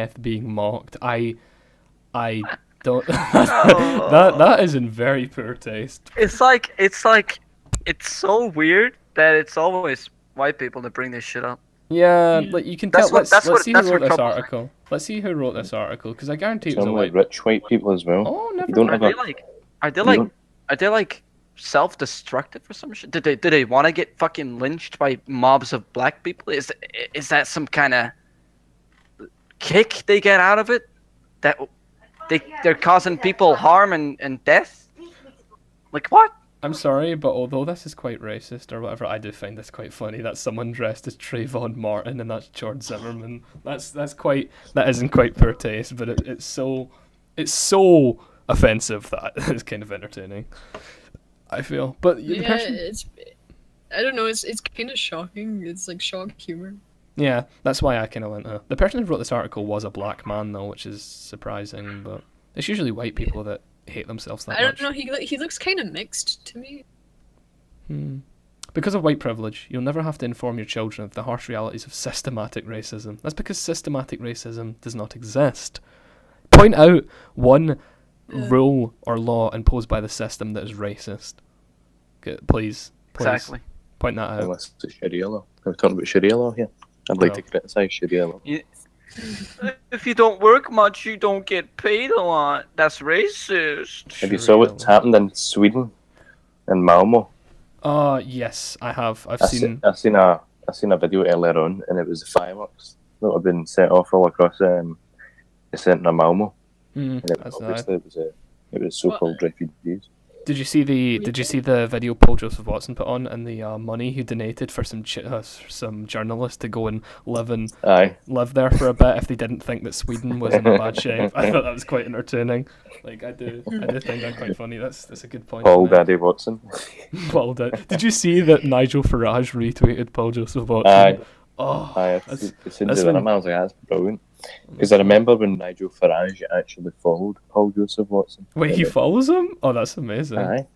death being mocked. I don't. that is in very poor taste. It's like it's so weird that it's always white people that bring this shit up. Yeah, like you can tell. Let's see who wrote this troubles me. article. Let's see who wrote this article, because I guarantee it was a Some white. rich white people as well. Oh, never You don't mind. have Are they like self-destructive or some shit? Did they want to get fucking lynched by mobs of black people? Is that some kind of kick they get out of it? That they're causing people harm and death? Like what? I'm sorry, but although this is quite racist or whatever, I do find this quite funny that someone dressed as Trayvon Martin and that's George Zimmerman. That isn't quite poor taste, but it's so offensive that it's kind of entertaining, I feel. But I don't know, it's kind of shocking. It's like shock humor. Yeah, that's why I kind of went, The person who wrote this article was a black man, though, which is surprising, but it's usually white people that hate themselves that much. I don't know, he looks kind of mixed to me. Because of white privilege, you'll never have to inform your children of the harsh realities of systematic racism. That's because systematic racism does not exist. Point out one rule or law imposed by the system that is racist. Okay, please. Exactly. Point that out. Unless it's Sharia law. We're talking about Sharia law here. I'd like to criticise Sharia law. If you don't work much, you don't get paid a lot. That's racist. Have you saw what's happened in Sweden, in Malmo? Yes, I have. I seen a video earlier on, and it was the fireworks that have been set off all across the centre of Malmo. And it was so-called refugees. Did you see the video Paul Joseph Watson put on, and the money he donated for some journalists to go and live there for a bit if they didn't think that Sweden was in a bad shape? I thought that was quite entertaining. Like I do think that's quite funny. That's a good point. Paul Daddy Watson. Paul Did you see that Nigel Farage retweeted Paul Joseph Watson? Aye. Oh, As soon as I was like, that's brilliant. Because I remember when Nigel Farage actually followed Paul Joseph Watson. Wait, he follows him? Oh, that's amazing. Aye.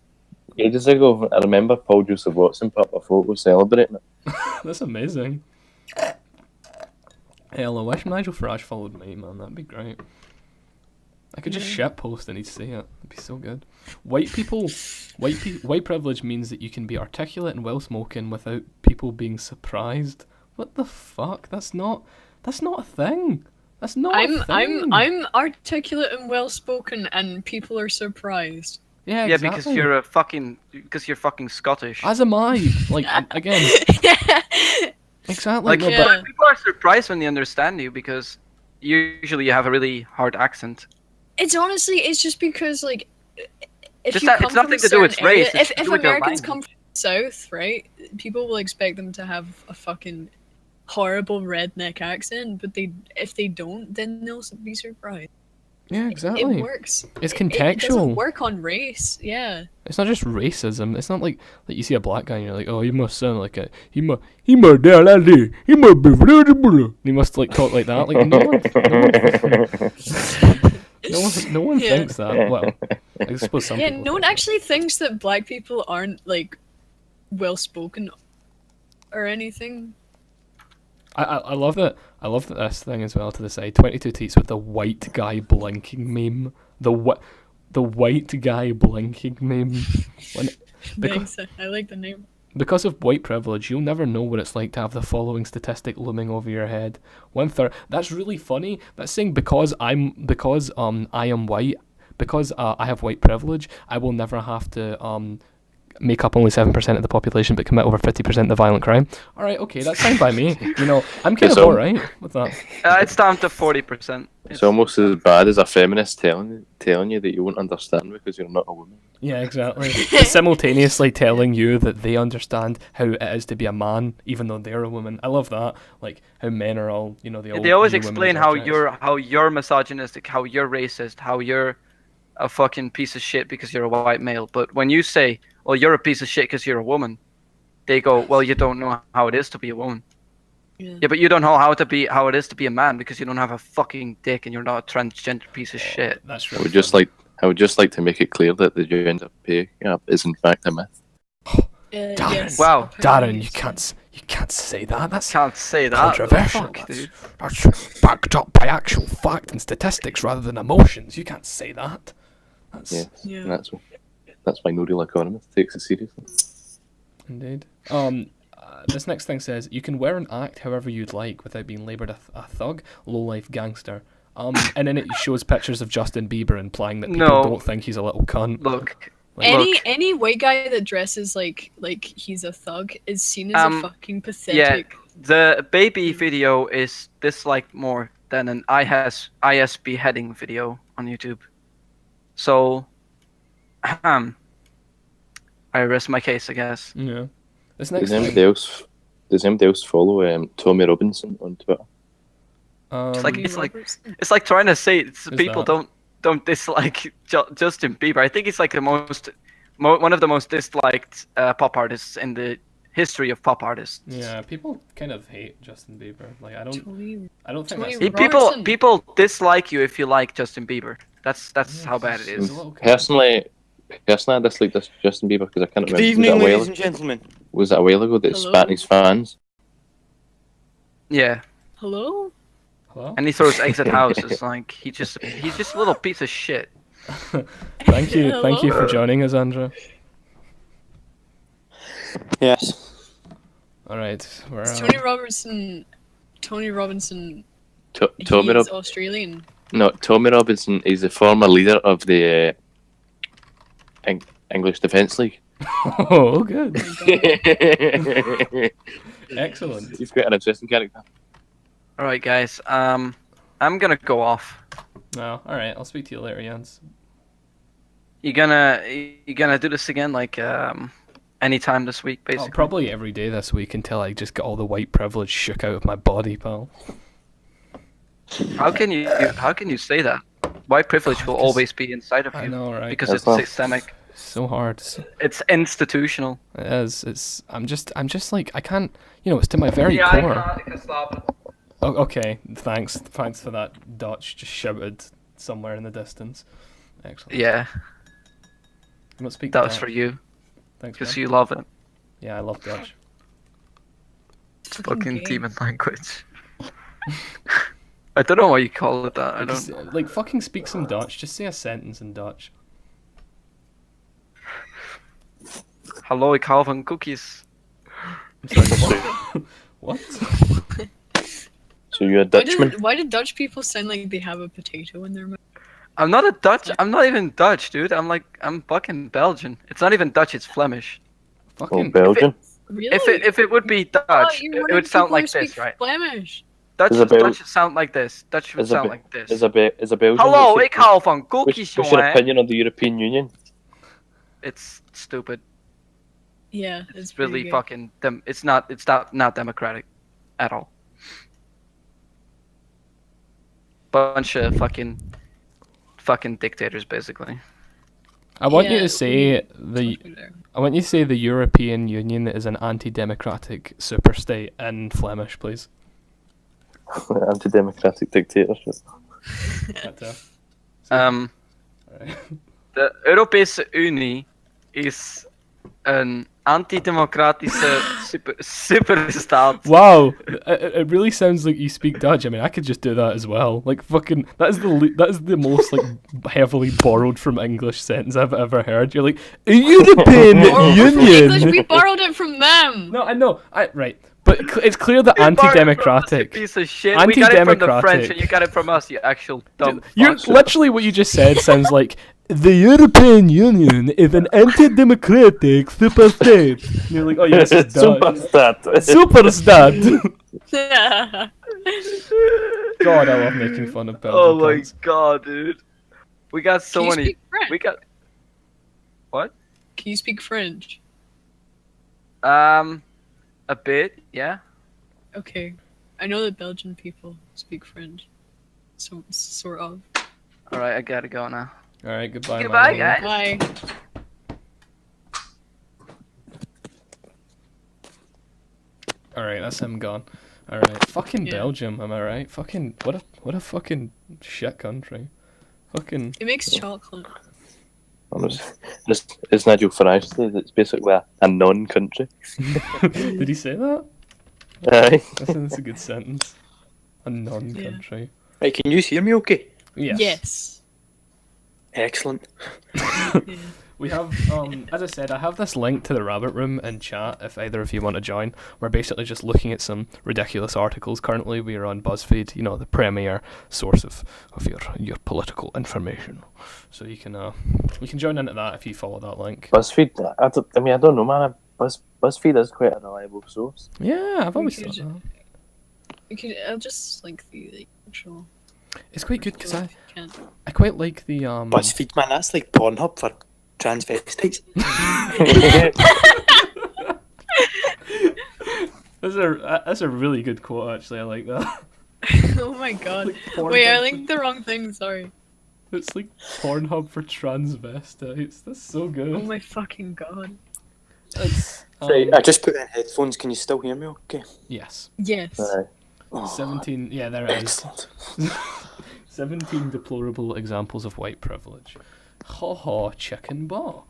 Ages ago, I remember Paul Joseph Watson put up a photo celebrating it. That's amazing. Hell, I wish Nigel Farage followed me, man. That'd be great. I could just shitpost and he'd see it. It'd be so good. White privilege means that you can be articulate and well-spoken without people being surprised. What the fuck? That's not a thing. That's not a thing. I'm articulate and well-spoken and people are surprised. Yeah, exactly. because you're fucking Scottish. As am I. Like, again. Exactly. Like, but people are surprised when they understand you because usually you have a really hard accent. It's just because, like, It's nothing to do with race. If Americans come from the South, right, people will expect them to have a fucking horrible redneck accent, but if they don't, then they'll be surprised. Yeah, exactly. It works. It's contextual. It doesn't work on race. Yeah. It's not just racism. It's not like you see a black guy and you're like, oh, he must sound like a he must be and he must like talk like that. Like no one thinks that. Well, I suppose some people. No one actually thinks that black people aren't like well spoken or anything. I love that. I love that this thing as well to the side. 22 tweets with the white guy blinking meme. The white guy blinking meme. Thanks. I like the name. Because of white privilege, you'll never know what it's like to have the following statistic looming over your head. 1/3. That's really funny. That's saying because I am white, because I have white privilege, I will never have to make up only 7% of the population but commit over 50% of violent crime. Alright, okay, that's fine by me. You know, I'm kind of alright with that. It's down to 40%. It's almost as bad as a feminist telling you that you won't understand because you're not a woman. Yeah, exactly. Simultaneously telling you that they understand how it is to be a man, even though they're a woman. I love that. Like how men are all, they always explain how you're misogynistic, how you're racist, how you're a fucking piece of shit because you're a white male. But when you say, well, you're a piece of shit because you're a woman, they go, well, you don't know how it is to be a woman. Yeah, but you don't know how it is to be a man because you don't have a fucking dick and you're not a transgender piece of shit. That's really I would just like to make it clear that the gender pay gap is in fact a myth. Darren, wow, Darren, You can't say that. That's Can't say that. controversial. Fuck, dude. That's backed up by actual fact and statistics rather than emotions. You can't say that. That's Yes, Yeah. and that's why no real economist takes it seriously. indeed. This next thing says you can wear and act however you'd like without being labelled a thug, low-life gangster. And then it shows pictures of Justin Bieber implying that people No. don't think he's a little cunt. Look. Any white guy that dresses like he's a thug is seen as a fucking pathetic. Yeah, the baby video is disliked more than an IS beheading video on YouTube. So, I rest my case, I guess. Yeah. This next Does anybody else follow Tommy Robinson on Twitter? It's like trying to say people that? don't dislike Justin Bieber. I think he's like the one of the most disliked pop artists in the history of pop artists. Yeah, people kind of hate Justin Bieber. Like I don't think Tony that's Robertson. People dislike you if you like Justin Bieber. That's how bad it is. Personally, I dislike this Justin Bieber because I can't Good remember. evening, ladies and gentlemen. Was it a while ago that he Hello? spat his fans? Yeah, Hello? Hello? and he throws eggs at houses. Like he's just a little piece of shit. Thank you for joining us, Andrew. Yes. All right, we're Is Tony Robinson. Tommy He's Rob. Australian. No, Tommy Robinson is the former leader of the English Defence League. Oh, good, Oh my God. excellent. He's quite an interesting character. All right, guys. I'm gonna go off. No, all right. I'll speak to you later, Jens. You gonna do this again, like anytime this week, basically? Probably every day this week until I just get all the white privilege shook out of my body, pal. How can you say that? White privilege will always be inside of you. I know, right? Because That's it's not- systemic. So hard. It's institutional. It is. It's. I'm just like I can't. It's to my very core. Oh, okay. Thanks for that. Dutch just shouted somewhere in the distance. Excellent. Yeah, I must speak that was Dutch. for you, Thanks, because man. you love it. Yeah, I love Dutch. Fucking gay. demon language. I don't know why you call it that. I Just, don't. like fucking speak some Dutch. Just say a sentence in Dutch. Hallo, ik hou van cookies. I'm sorry, what? So you're a Dutchman? Why did Dutch people sound like they have a potato in their mouth? I'm not a Dutch. I'm not even Dutch, dude. I'm fucking Belgian. It's not even Dutch. It's Flemish. Oh, Fucking. Belgian? Really? If it would be Dutch, it would sound like this, right? Flemish. Dutch Is a Bel- would sound like this. Dutch would Is a sound Be- like this. Is a Belgian? Hallo, what's ik hou van cookies, what's your jongen. opinion on the European Union? It's stupid. Yeah, it's It's really pretty fucking it's not democratic at all. Bunch of fucking dictators, basically. I want you Yeah, to say good. I want you to say the European Union is an anti-democratic superstate in Flemish, please. Anti-democratic dictatorship. Alright. De Europese Unie is een antidemocratische superstaat. Wow, it really sounds like you speak Dutch. I mean, I could just do that as well. Like fucking, that is the most like heavily borrowed from English sentence I've ever heard. You're like European English, we Union. borrowed it from them. No, I know. Right, but it's clear that anti-democratic. Piece of shit. We got it from the French, Anti-democratic. and you got it from us. You actual dumb. You're fuck. literally what you just said sounds like the European Union is an anti-democratic superstate. And you're like, oh yes, it's Dutch. Superstat. Superstat. God, I love making fun of Belgian Oh my cunts. god, dude. We got so Can you many. speak French? We got what? Can you speak French? A bit, yeah. Okay. I know that Belgian people speak French. So, sort of. All right, I gotta go now. All right, goodbye. Goodbye, man. guys. Bye. All right, that's him gone. All right, fucking Yeah. Belgium, am I right? Fucking what a fucking shit country. Fucking. It makes chocolate. It's Nigel Farage. It's basically a non-country. Did he say that? Aye. That's a good sentence. A non-country. Right, can you hear me okay? Yes. Yes. Excellent. Yeah. We have, as I said, I have this link to the Rabbit Room in chat if either of you want to join. We're basically just looking at some ridiculous articles. Currently, we are on BuzzFeed, the premier source of your political information. So you can join into that if you follow that link. BuzzFeed, I don't know, man. BuzzFeed is quite a reliable source. Yeah, I've We always could- thought that. I'll just link the actual. It's quite good because if you can't. I quite like the BuzzFeed, man, that's like Pornhub for transvestites. That's a really good quote, actually. I like that. Oh my god. Like Pornhub Wait, I for- linked the wrong thing. Sorry. It's like Pornhub for transvestites. That's so good. Oh my fucking god. It's, Right, I just put in headphones. Can you still hear me okay? yes. Yes. Aye. Oh, 17. Yeah, there it is. excellent. 17 deplorable examples of white privilege. Ha ha, chicken ball.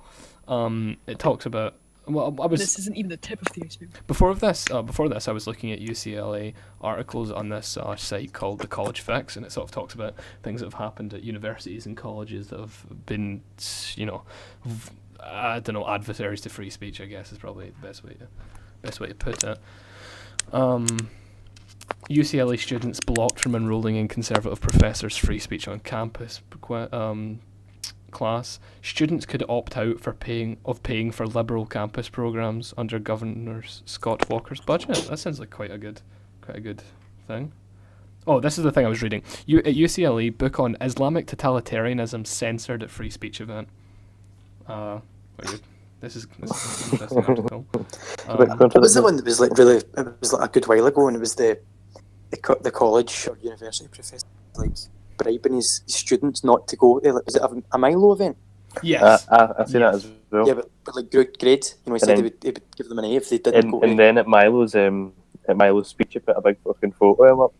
It talks about. Well, I was This isn't even the tip of the iceberg. before this, I was looking at UCLA articles on this site called The College Fix, and it sort of talks about things that have happened at universities and colleges that have been, I don't know, adversaries to free speech. I guess is probably the best way to put it. UCLA students blocked from enrolling in conservative professors' free speech on campus class. Students could opt out for paying for liberal campus programs under Governor Scott Walker's budget. That sounds like quite a good thing. Oh, this is the thing I was reading. At UCLA, book on Islamic totalitarianism censored at free speech event. This is an interesting article. What was the one that was like really? It was like a good while ago, and it was the college or university professor like bribing his students not to go. Was it a Milo event? Yes. I've seen that as well. Yeah, but like good grades. He said then- he would give them an A if they didn't go. And then at Milo's speech, he put a big fucking photo up.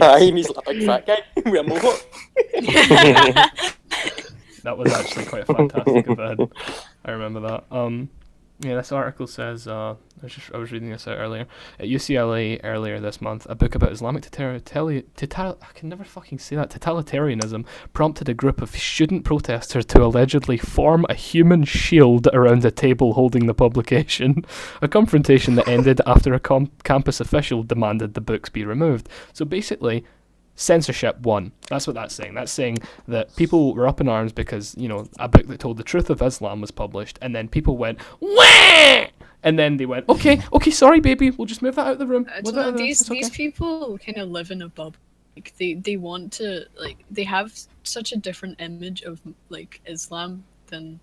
Aye, and he's like a big fat guy with a mohawk. That was actually quite a fantastic event. I remember that. This article says, I was reading this out earlier. At UCLA earlier this month, a book about Islamic totalitarianism prompted a group of student protesters to allegedly form a human shield around a table holding the publication. A confrontation that ended after a campus official demanded the books be removed. So basically, censorship won. That's what that's saying. That's saying that people were up in arms because, a book that told the truth of Islam was published, and then people went, wah! And then they went, okay, sorry, baby, we'll just move that out of the room. These people kind of live in a bubble. Like they want to, like, they have such a different image of like Islam than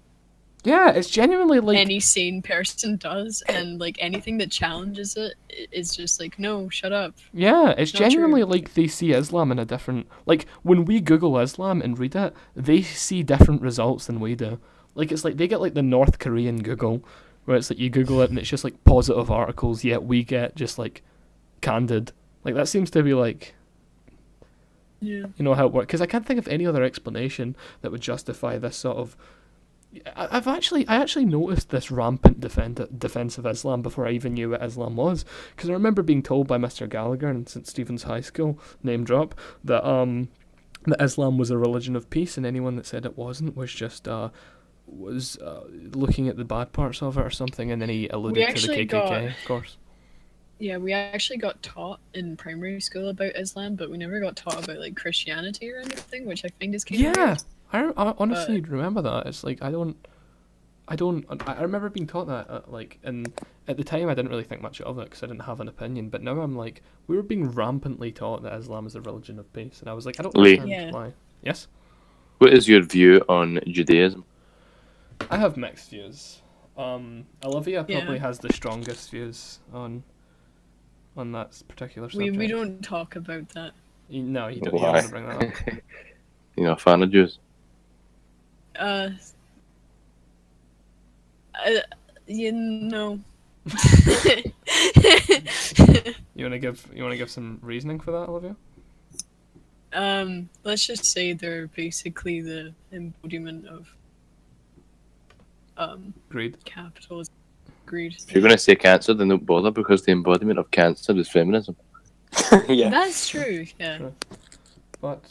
Yeah, it's genuinely like any sane person does, and like anything that challenges it is just like, no, shut up. yeah, it's Not genuinely true. like they see Islam in a different, like when we Google Islam and read it, they see different results than we do. Like it's like they get like the North Korean Google, where it's like you Google it and it's just like positive articles, yet we get just like candid. Like that seems to be like, Yeah. how it works. Because I can't think of any other explanation that would justify this sort of. I actually noticed this rampant defense of Islam before I even knew what Islam was, because I remember being told by Mr. Gallagher in St. Stephen's High School, name drop, that that Islam was a religion of peace, and anyone that said it wasn't was just looking at the bad parts of it or something, and then he alluded to the actually KKK, of course. Yeah, we actually got taught in primary school about Islam, but we never got taught about like Christianity or anything, which I find is kind of Yeah, weird. I honestly remember that. It's like I remember being taught that and at the time I didn't really think much of it because I didn't have an opinion. But now I'm like, we were being rampantly taught that Islam is a religion of peace, and I was like, I don't Lee. understand Yeah. why. Yes, What is your view on Judaism? I have mixed views. Olivia probably Yeah. has the strongest views on that particular subject. We don't talk about that. No, you don't. You Why? don't want to bring that up. You're not a fan of Jews? You know. You want to give some reasoning for that, Olivia? Let's just say they're basically the embodiment of Greed. capitalism. Agreed. If you're going to say cancer, then don't bother, because the embodiment of cancer is feminism. Yeah. That's true. Yeah. But